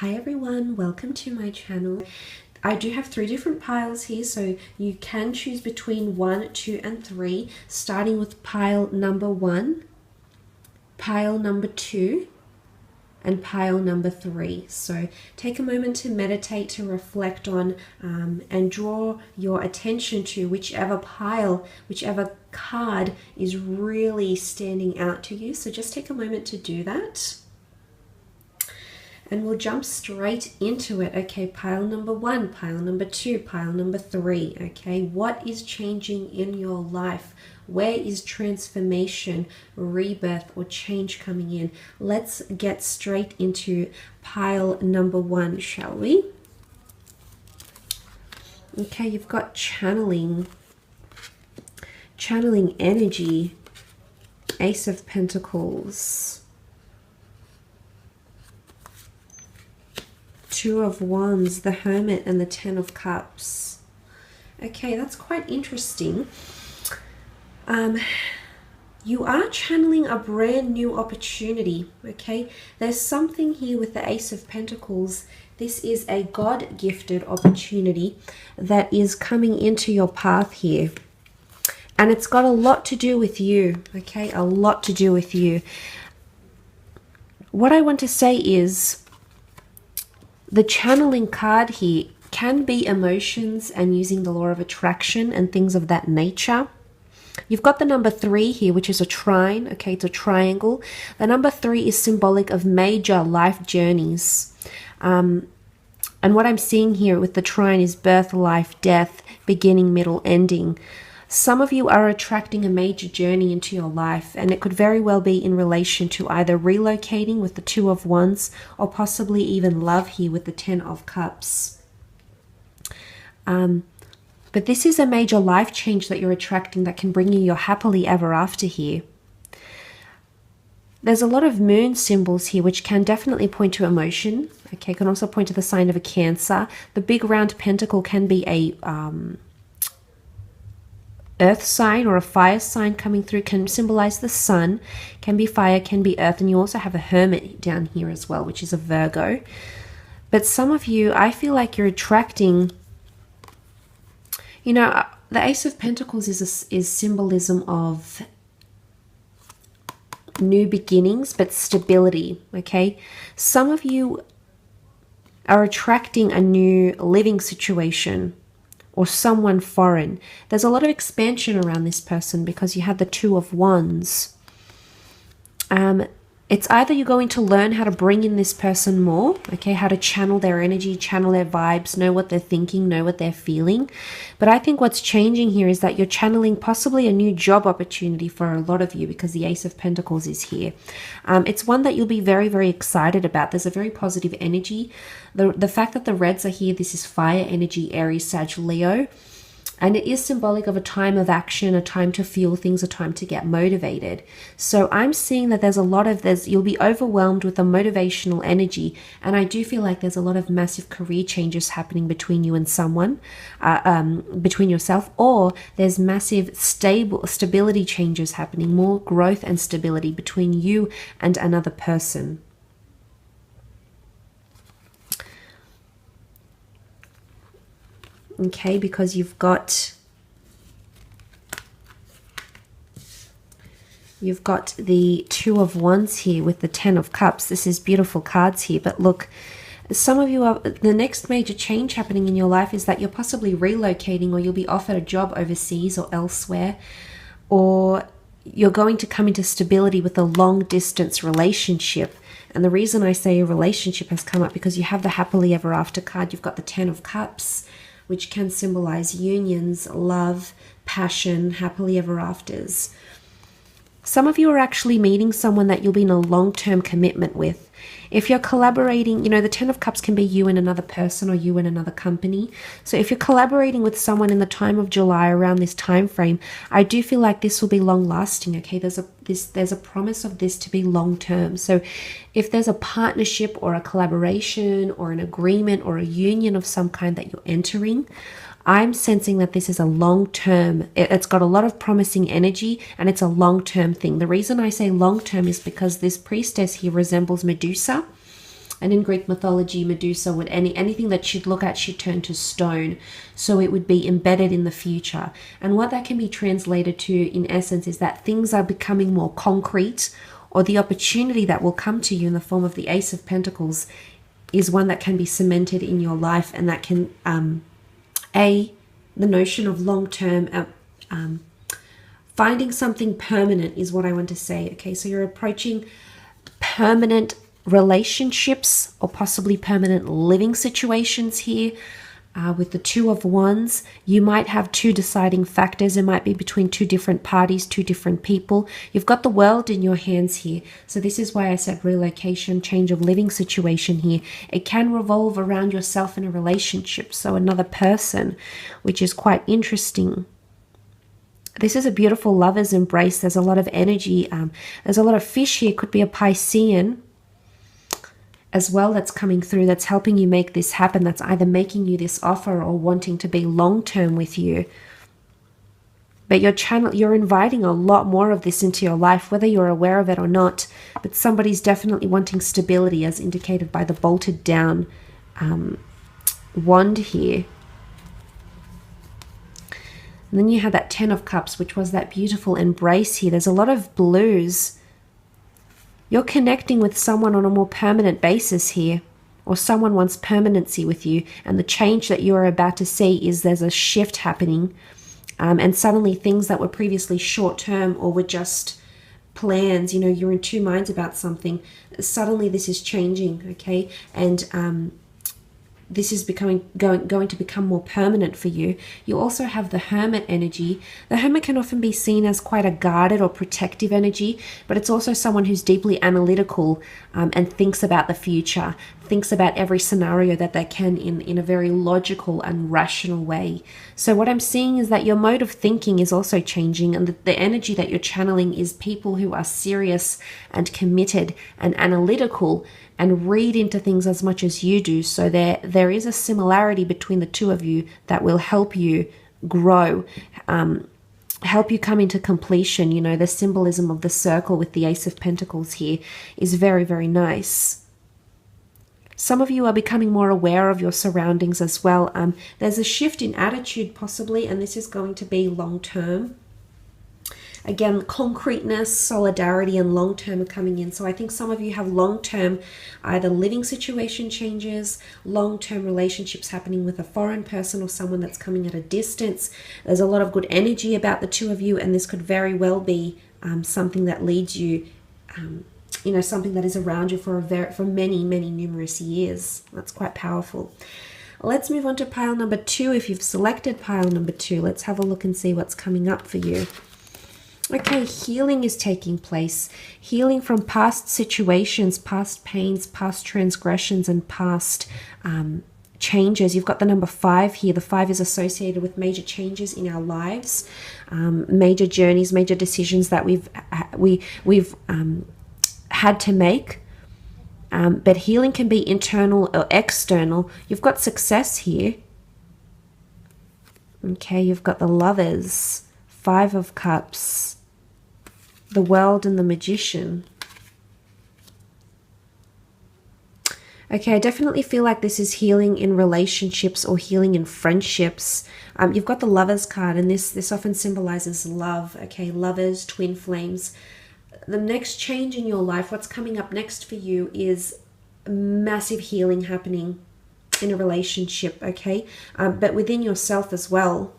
Hi everyone, welcome to my channel. I do have 3 different piles here, so you can choose between 1, 2 and 3, starting with pile number 1, pile number 2 and pile number 3. So take a moment to meditate, to reflect on and draw your attention to whichever pile, whichever card is really standing out to you. So just take a moment to do that. And we'll jump straight into it. Okay, pile number 1, pile number 2, pile number 3. Okay, what is changing in your life? Where is transformation, rebirth, or change coming in? Let's get straight into pile number 1, shall we? Okay, you've got channeling energy, Ace of Pentacles, 2 of Wands, the Hermit, and the 10 of Cups. Okay, that's quite interesting. You are channeling a brand new opportunity, okay? There's something here with the Ace of Pentacles. This is a God-gifted opportunity that is coming into your path here. And it's got a lot to do with you, okay? A lot to do with you. What I want to say is, the channeling card here can be emotions and using the law of attraction and things of that nature. You've got the number 3 here, which is a trine. Okay, it's a triangle. The number 3 is symbolic of major life journeys. And what I'm seeing here with the trine is birth, life, death, beginning, middle, ending. Some of you are attracting a major journey into your life, and it could very well be in relation to either relocating with the 2 of Wands or possibly even love here with the 10 of Cups. But this is a major life change that you're attracting that can bring you your happily ever after here. There's a lot of moon symbols here, which can definitely point to emotion. Okay, can also point to the sign of a Cancer. The big round pentacle can be a earth sign or a fire sign coming through, can symbolize the sun, can be fire, can be earth, and you also have a hermit down here as well, which is a Virgo. But some of you, I feel like you're attracting, you know, the Ace of Pentacles is symbolism of new beginnings, but stability, okay? Some of you are attracting a new living situation or someone foreign. There's a lot of expansion around this person because you have the 2 of Wands. It's either you're going to learn how to bring in this person more, okay, how to channel their energy, channel their vibes, know what they're thinking, know what they're feeling. But I think what's changing here is that you're channeling possibly a new job opportunity for a lot of you because the Ace of Pentacles is here. It's one that you'll be very, very excited about. There's a very positive energy. The fact that the reds are here, this is fire energy, Aries, Sag, Leo. And it is symbolic of a time of action, a time to feel things, a time to get motivated. So I'm seeing that you'll be overwhelmed with a motivational energy. And I do feel like there's a lot of massive career changes happening between you and someone, between yourself, or there's massive stability changes happening, more growth and stability between you and another person. Okay, because you've got the 2 of Wands here with the 10 of Cups. This is beautiful cards here, but look, some of you are, the next major change happening in your life is that you're possibly relocating, or you'll be offered a job overseas or elsewhere, or you're going to come into stability with a long distance relationship. And the reason I say a relationship has come up because you have the happily ever after card. You've got the 10 of Cups, which can symbolize unions, love, passion, happily ever afters. Some of you are actually meeting someone that you'll be in a long-term commitment with. If you're collaborating, you know, the 10 of Cups can be you and another person or you and another company. So if you're collaborating with someone in the time of July around this time frame, I do feel like this will be long-lasting, okay? There's a promise of this to be long-term. So if there's a partnership or a collaboration or an agreement or a union of some kind that you're entering, I'm sensing that this is a long-term, it's got a lot of promising energy, and it's a long-term thing. The reason I say long-term is because this priestess here resembles Medusa. And in Greek mythology, Medusa would anything that she'd look at, she'd turn to stone. So it would be embedded in the future. And what that can be translated to, in essence, is that things are becoming more concrete, or the opportunity that will come to you in the form of the Ace of Pentacles is one that can be cemented in your life, and that can, the notion of long-term, finding something permanent is what I want to say. Okay, so you're approaching permanent relationships or possibly permanent living situations here. With the Two of Wands, you might have two deciding factors. It might be between two different parties, two different people. You've got the world in your hands here. So this is why I said relocation, change of living situation here. It can revolve around yourself in a relationship, so another person, which is quite interesting. This is a beautiful lover's embrace. There's a lot of energy. There's a lot of fish here. Could be a Piscean as well that's coming through, that's helping you make this happen, that's either making you this offer or wanting to be long-term with you. But you're inviting a lot more of this into your life, whether you're aware of it or not. But somebody's definitely wanting stability, as indicated by the bolted down wand here. And then you have that Ten of Cups, which was that beautiful embrace here. There's a lot of blues. You're connecting with someone on a more permanent basis here, or someone wants permanency with you, and the change that you're about to see is there's a shift happening, and suddenly things that were previously short-term or were just plans, you know, you're in two minds about something, suddenly this is changing, okay? And this is going to become more permanent for you. You also have the Hermit energy. The Hermit can often be seen as quite a guarded or protective energy, but it's also someone who's deeply analytical and thinks about the future, thinks about every scenario that they can in a very logical and rational way. So what I'm seeing is that your mode of thinking is also changing, and the energy that you're channeling is people who are serious and committed and analytical and read into things as much as you do. So there is a similarity between the two of you that will help you grow, help you come into completion. You know, the symbolism of the circle with the Ace of Pentacles here is very, very nice. Some of you are becoming more aware of your surroundings as well. There's a shift in attitude possibly, and this is going to be long-term. Again, concreteness, solidarity, and long-term are coming in. So I think some of you have long-term either living situation changes, long-term relationships happening with a foreign person or someone that's coming at a distance. There's a lot of good energy about the two of you, and this could very well be something that leads you, you know, something that is around you for many, many numerous years. That's quite powerful. Let's move on to pile number 2. If you've selected pile number 2, let's have a look and see what's coming up for you. Okay, healing is taking place. Healing from past situations, past pains, past transgressions, and past changes. You've got the number 5 here. The 5 is associated with major changes in our lives, major journeys, major decisions that we've had to make. But healing can be internal or external. You've got success here. Okay, you've got the Lovers, 5 of Cups, the World, and the Magician. Okay, I definitely feel like this is healing in relationships or healing in friendships. You've got the Lovers card, and this often symbolizes love. Okay, lovers, twin flames. The next change in your life, what's coming up next for you, is massive healing happening in a relationship, okay? But within yourself as well.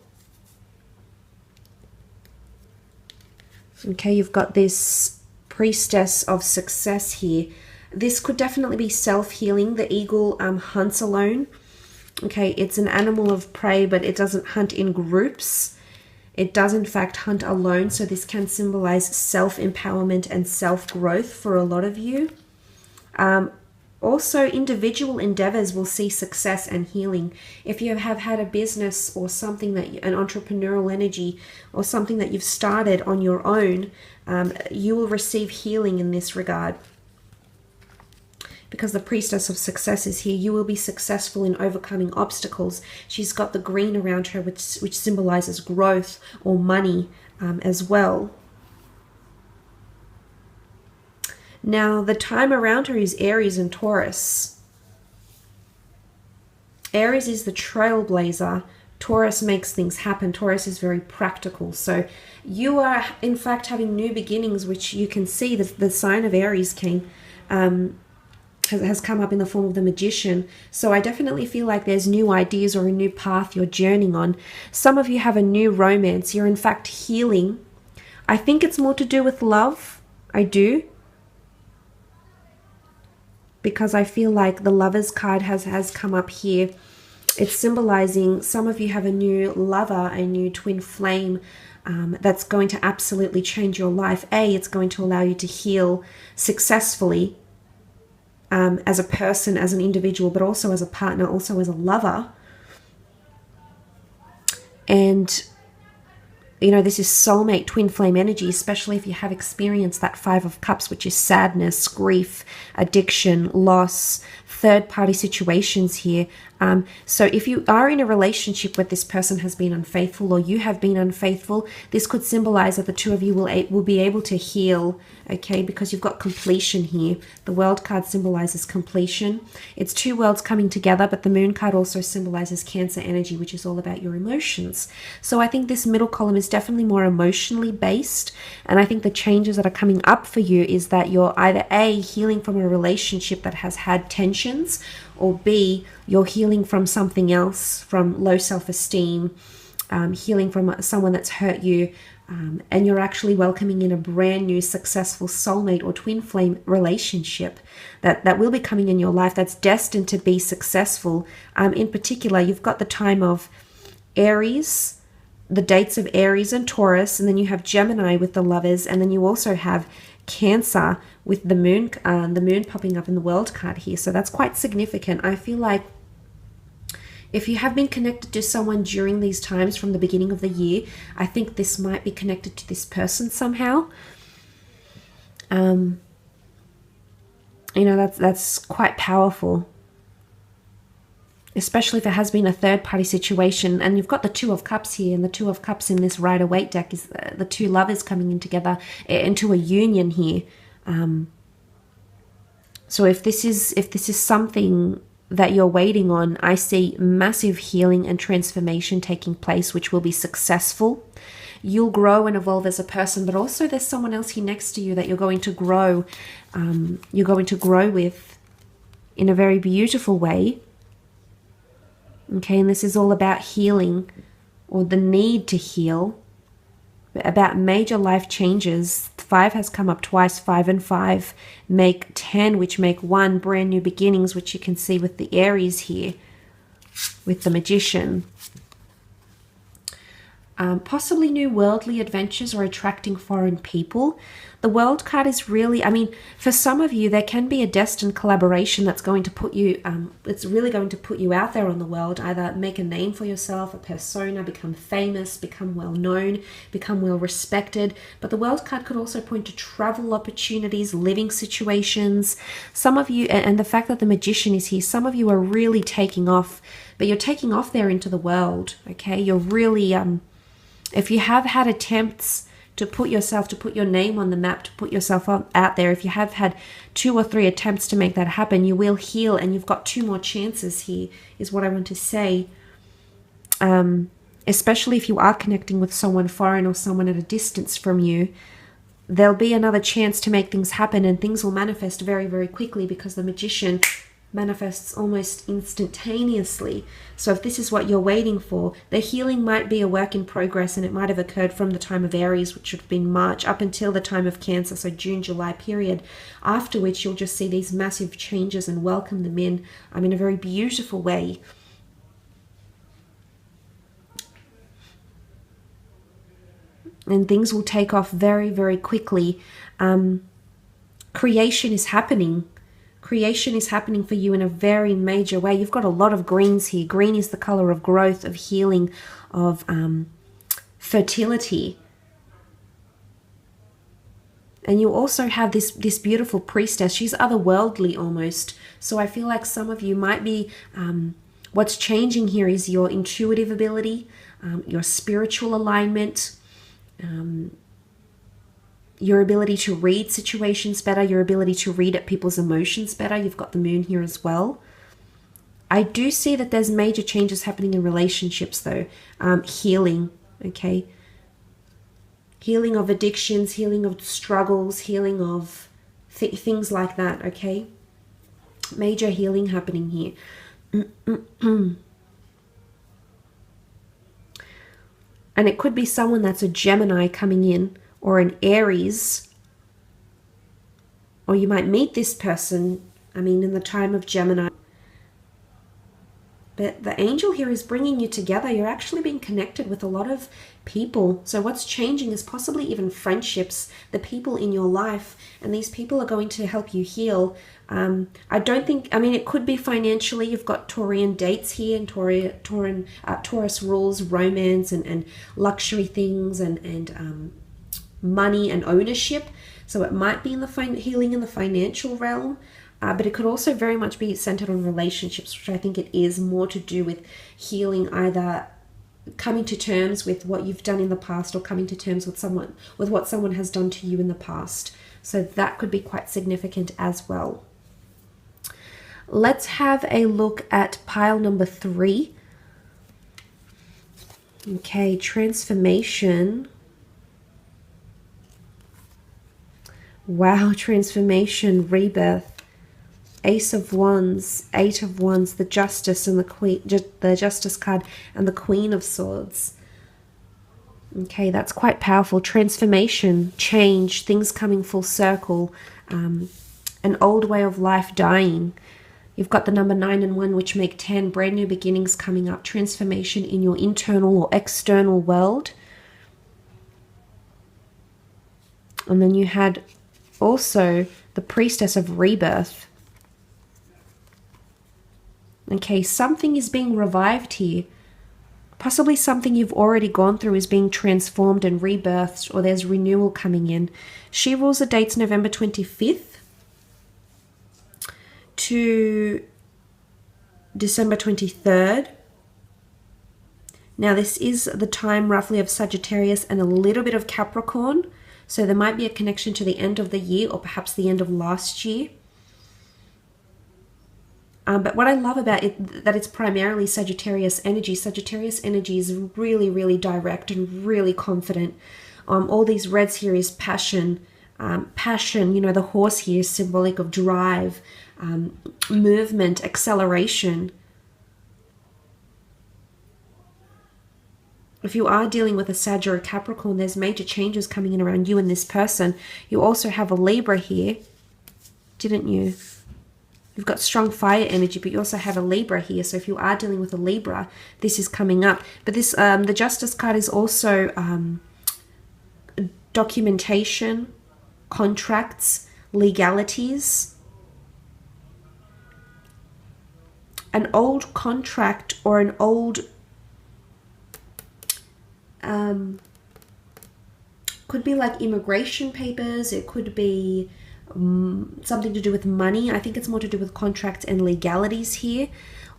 Okay, you've got this Priestess of Success here. This could definitely be self-healing. The eagle hunts alone. Okay, it's an animal of prey, but it doesn't hunt in groups. It does, in fact, hunt alone. So this can symbolize self-empowerment and self-growth for a lot of you. Also, individual endeavors will see success and healing. If you have had a business or something that an entrepreneurial energy or something that you've started on your own, you will receive healing in this regard. Because the Priestess of Success is here, you will be successful in overcoming obstacles. She's got the green around her, which symbolizes growth or money as well. Now, the time around her is Aries and Taurus. Aries is the trailblazer. Taurus makes things happen. Taurus is very practical. So you are, in fact, having new beginnings, which you can see the sign of Aries came, has come up in the form of the Magician. So I definitely feel like there's new ideas or a new path you're journeying on. Some of you have a new romance. You're, in fact, healing. I think it's more to do with love. I do. Because I feel like the Lovers card has come up here. It's symbolizing some of you have a new lover, a new twin flame that's going to absolutely change your life. It's going to allow you to heal successfully as a person, as an individual, but also as a partner, also as a lover. And you know, this is soulmate twin flame energy, especially if you have experienced that Five of Cups, which is sadness, grief, addiction, loss, third-party situations here. So if you are in a relationship where this person has been unfaithful or you have been unfaithful, this could symbolize that the two of you will be able to heal, okay, because you've got completion here. The World card symbolizes completion. It's two worlds coming together, but the Moon card also symbolizes Cancer energy, which is all about your emotions. So I think this middle column is definitely more emotionally based, and I think the changes that are coming up for you is that you're either A, healing from a relationship that has had tensions, or B, you're healing from something else, from low self-esteem, healing from someone that's hurt you, and you're actually welcoming in a brand new successful soulmate or twin flame relationship that will be coming in your life that's destined to be successful. In particular, you've got the time of Aries, the dates of Aries and Taurus, and then you have Gemini with the Lovers, and then you also have Cancer with the moon popping up in the World card here. So that's quite significant. I feel like if you have been connected to someone during these times from the beginning of the year, I think this might be connected to this person somehow. You know, that's quite powerful, especially if it has been a third-party situation. And you've got the Two of Cups here, and the Two of Cups in this Rider-Waite deck is the two lovers coming in together into a union here. So if this is something that you're waiting on, I see massive healing and transformation taking place, which will be successful. You'll grow and evolve as a person, but also there's someone else here next to you that you're going to grow. You're going to grow with in a very beautiful way. Okay, and this is all about healing, or the need to heal, about major life changes. 5 has come up twice. 5 and 5 make 10, which make 1, brand new beginnings, which you can see with the Aries here, with the Magician. Possibly new worldly adventures or attracting foreign people. The World card is really, I mean, for some of you, there can be a destined collaboration that's going to put you, it's really going to put you out there on the world, either make a name for yourself, a persona, become famous, become well known, become well respected. But the World card could also point to travel opportunities, living situations. Some of you, and the fact that the Magician is here, some of you are really taking off, but you're taking off there into the world, okay? You're really, if you have had attempts to put your name on the map, to put yourself out there, if you have had 2 or 3 attempts to make that happen, you will heal, and you've got 2 more chances here, is what I want to say. Especially if you are connecting with someone foreign or someone at a distance from you, there'll be another chance to make things happen, and things will manifest very, very quickly, because the Magician manifests almost instantaneously. So if this is what you're waiting for, the healing might be a work in progress, and it might have occurred from the time of Aries, which would have been March, up until the time of Cancer, so June, July period, after which you'll just see these massive changes and welcome them in a very beautiful way. And things will take off very, very quickly. Creation is happening. Creation is happening for you in a very major way. You've got a lot of greens here. Green is the color of growth, of healing, of fertility. And you also have this beautiful priestess. She's otherworldly almost. So I feel like some of you might be, what's changing here is your intuitive ability, your spiritual alignment, your ability to read situations better, your ability to read at people's emotions better. You've got the moon here as well. I do see that there's major changes happening in relationships though. Healing, okay? Healing of addictions, healing of struggles, healing of things like that, okay? Major healing happening here. And it could be someone that's a Gemini coming in, or an Aries. Or you might meet this person, I mean, in the time of Gemini. But the angel here is bringing you together. You're actually being connected with a lot of people. So what's changing is possibly even friendships, the people in your life. And these people are going to help you heal. I don't think, I mean, it could be financially. You've got Taurian dates here, and Taurus rules romance and luxury things and money and ownership. So it might be in the healing in the financial realm. But it could also very much be centered on relationships, which I think it is more to do with healing, either coming to terms with what you've done in the past or coming to terms with what someone has done to you in the past. So that could be quite significant as well. Let's have a look at pile number 3. Okay, transformation. Wow, transformation, rebirth. Ace of Wands, 8 of Wands, the Justice and the Queen, the Justice card, and the Queen of Swords. Okay, that's quite powerful. Transformation, change, things coming full circle, an old way of life dying. You've got the number 9 and 1, which make 10, brand new beginnings coming up, transformation in your internal or external world. And then you had also the Priestess of Rebirth. Okay, something is being revived here. Possibly something you've already gone through is being transformed and rebirthed, or there's renewal coming in. She rules the dates November 25th to December 23rd. Now, this is the time roughly of Sagittarius and a little bit of Capricorn. So there might be a connection to the end of the year, or perhaps the end of last year. But what I love about it, that it's primarily Sagittarius energy. Sagittarius energy is really, really direct and really confident. All these reds here is passion. Passion, you know, the horse here is symbolic of drive, movement, acceleration. If you are dealing with a Sag or a Capricorn, there's major changes coming in around you and this person. You also have a Libra here, didn't you? You've got strong fire energy, but you also have a Libra here. So if you are dealing with a Libra, this is coming up. But this, the Justice card is also documentation, contracts, legalities. An old contract or an old, could be like immigration papers. It could be something to do with money. I think it's more to do with contracts and legalities here.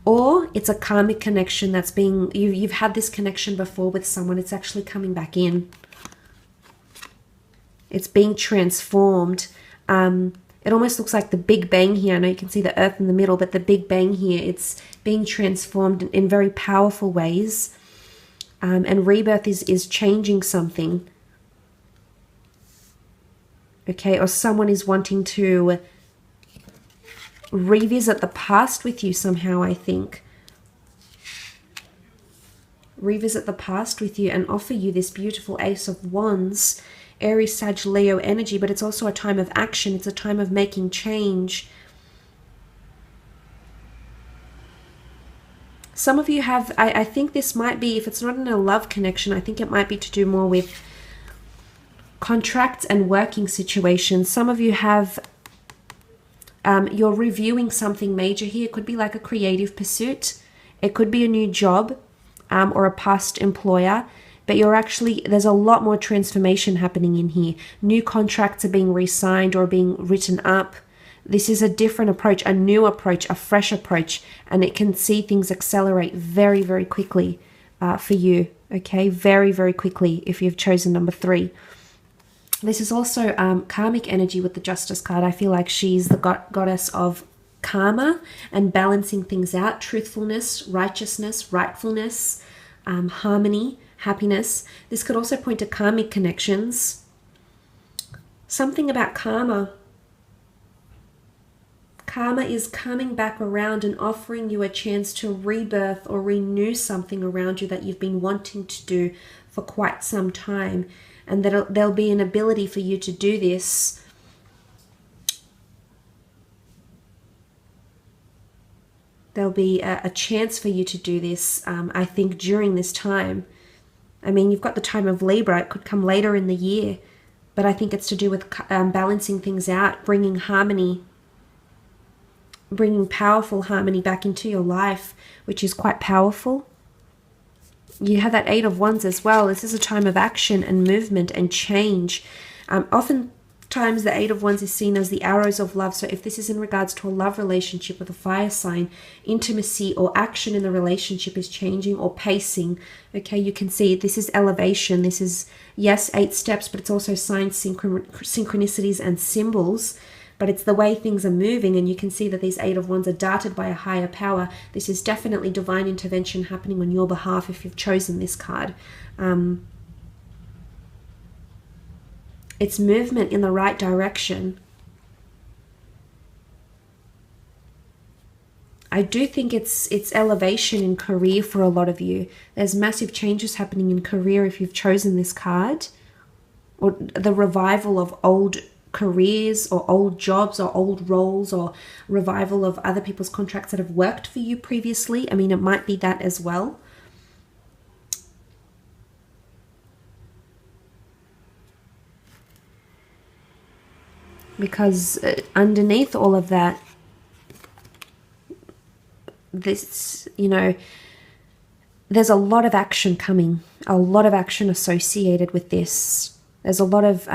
Or it's a karmic connection that's being, you've had this connection before with someone. It's actually coming back in. It's being transformed. It almost looks like the Big Bang here. I know you can see the Earth in the middle, but the Big Bang here, it's being transformed in very powerful ways. And rebirth is changing something. Okay, or someone is wanting to revisit the past with you somehow, I think. Revisit the past with you and offer you this beautiful Ace of Wands, Aries, Sag, Leo energy, but it's also a time of action. It's a time of making change. Some of you have, I think this might be, if it's not in a love connection, I think it might be to do more with contracts and working situations. Some of you have, you're reviewing something major here. It could be like a creative pursuit. It could be a new job or a past employer. But you're actually, there's a lot more transformation happening in here. New contracts are being re-signed or being written up. This is a different approach, a new approach, a fresh approach. And it can see things accelerate very, very quickly for you. Okay, very, very quickly if you've chosen number 3. This is also karmic energy with the Justice card. I feel like she's the goddess of karma and balancing things out, truthfulness, righteousness, rightfulness, harmony, happiness. This could also point to karmic connections. Something about karma. Karma is coming back around and offering you a chance to rebirth or renew something around you that you've been wanting to do for quite some time. And that there'll be an ability for you to do this. There'll be a chance for you to do this, I think, during this time. I mean, you've got the time of Libra. It could come later in the year. But I think it's to do with balancing things out, bringing harmony, bringing powerful harmony back into your life, which is quite powerful. You have that Eight of Wands as well. This is a time of action and movement and change. Oftentimes the Eight of Wands is seen as the arrows of love. So if this is in regards to a love relationship with a fire sign, intimacy or action in the relationship is changing or pacing. Okay, you can see this is elevation. This is, yes, 8 steps, but it's also signs, synchronicities and symbols. But it's the way things are moving, and you can see that these Eight of Wands are darted by a higher power. This is definitely divine intervention happening on your behalf if you've chosen this card. It's movement in the right direction. I do think it's elevation in career for a lot of you. There's massive changes happening in career if you've chosen this card. Or the revival of old careers or old jobs or old roles, or revival of other people's contracts that have worked for you previously. I mean, it might be that as well. Because underneath all of that, this, you know, there's a lot of action coming, a lot of action associated with this. There's a lot of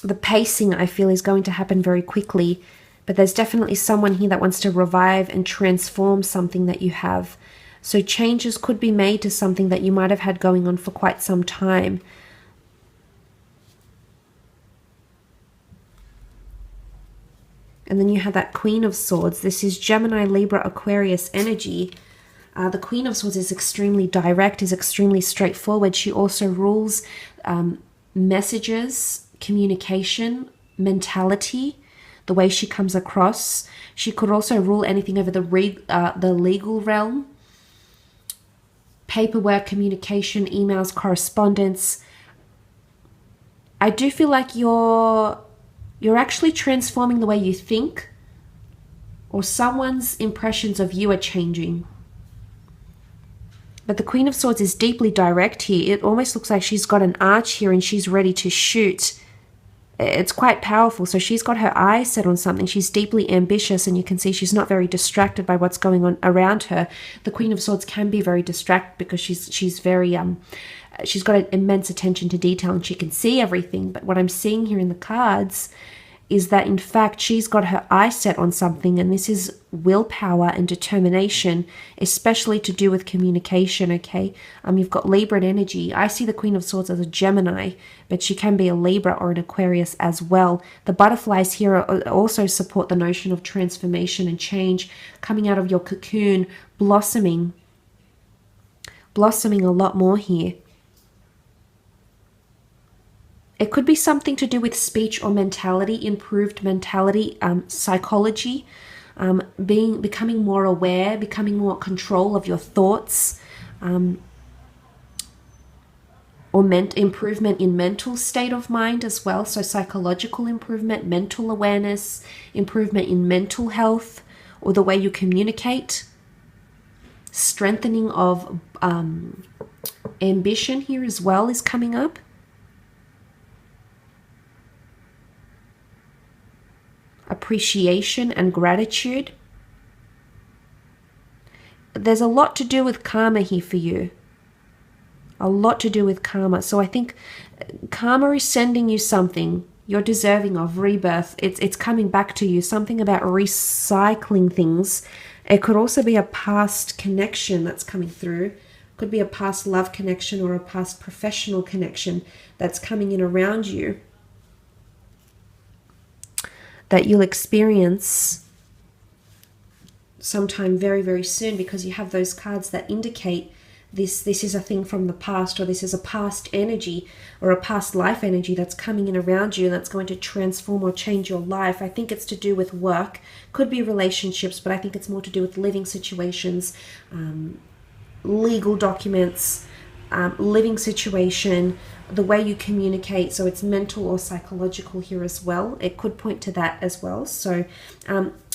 the pacing, I feel, is going to happen very quickly, but there's definitely someone here that wants to revive and transform something that you have. So changes could be made to something that you might have had going on for quite some time. And then you have that Queen of Swords. This is Gemini, Libra, Aquarius energy. The Queen of Swords is extremely direct, is extremely straightforward. She also rules messages, communication, mentality, the way she comes across. She could also rule anything over the legal realm, paperwork, communication, emails, correspondence. I do feel like you're actually transforming the way you think, or someone's impressions of you are changing. But the Queen of Swords is deeply direct here. It almost looks like she's got an arch here and she's ready to shoot. It's quite powerful. So she's got her eyes set on something. She's deeply ambitious, and you can see she's not very distracted by what's going on around her. The Queen of Swords can be very distracted because she's very she's got an immense attention to detail and she can see everything. But what I'm seeing here in the cards is that, in fact, she's got her eye set on something, and this is willpower and determination, especially to do with communication, okay? You've got Libra energy. I see the Queen of Swords as a Gemini, but she can be a Libra or an Aquarius as well. The butterflies here also support the notion of transformation and change, coming out of your cocoon, blossoming a lot more here. It could be something to do with speech or mentality, improved mentality, psychology, becoming more aware, becoming more control of your thoughts, or improvement in mental state of mind as well. So psychological improvement, mental awareness, improvement in mental health, or the way you communicate, strengthening of ambition here as well is coming up. Appreciation and gratitude. There's a lot to do with karma here for you. A lot to do with karma. So I think karma is sending you something you're deserving of, rebirth. It's coming back to you. Something about recycling things. It could also be a past connection that's coming through. It could be a past love connection or a past professional connection that's coming in around you, that you'll experience sometime very, very soon, because you have those cards that indicate this is a thing from the past, or this is a past energy or a past life energy that's coming in around you, and that's going to transform or change your life. I think it's to do with work, could be relationships, but I think it's more to do with living situations, legal documents, living situation, the way you communicate. So it's mental or psychological here as well. It could point to that as well. So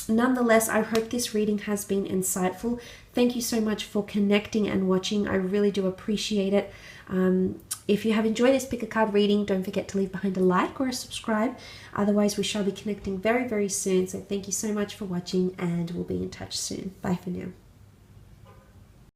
nonetheless, I hope this reading has been insightful. Thank you so much for connecting and watching. I really do appreciate it. If you have enjoyed this pick a card reading, don't forget to leave behind a like or a subscribe. Otherwise, we shall be connecting very, very soon. So thank you so much for watching, and we'll be in touch soon. Bye for now.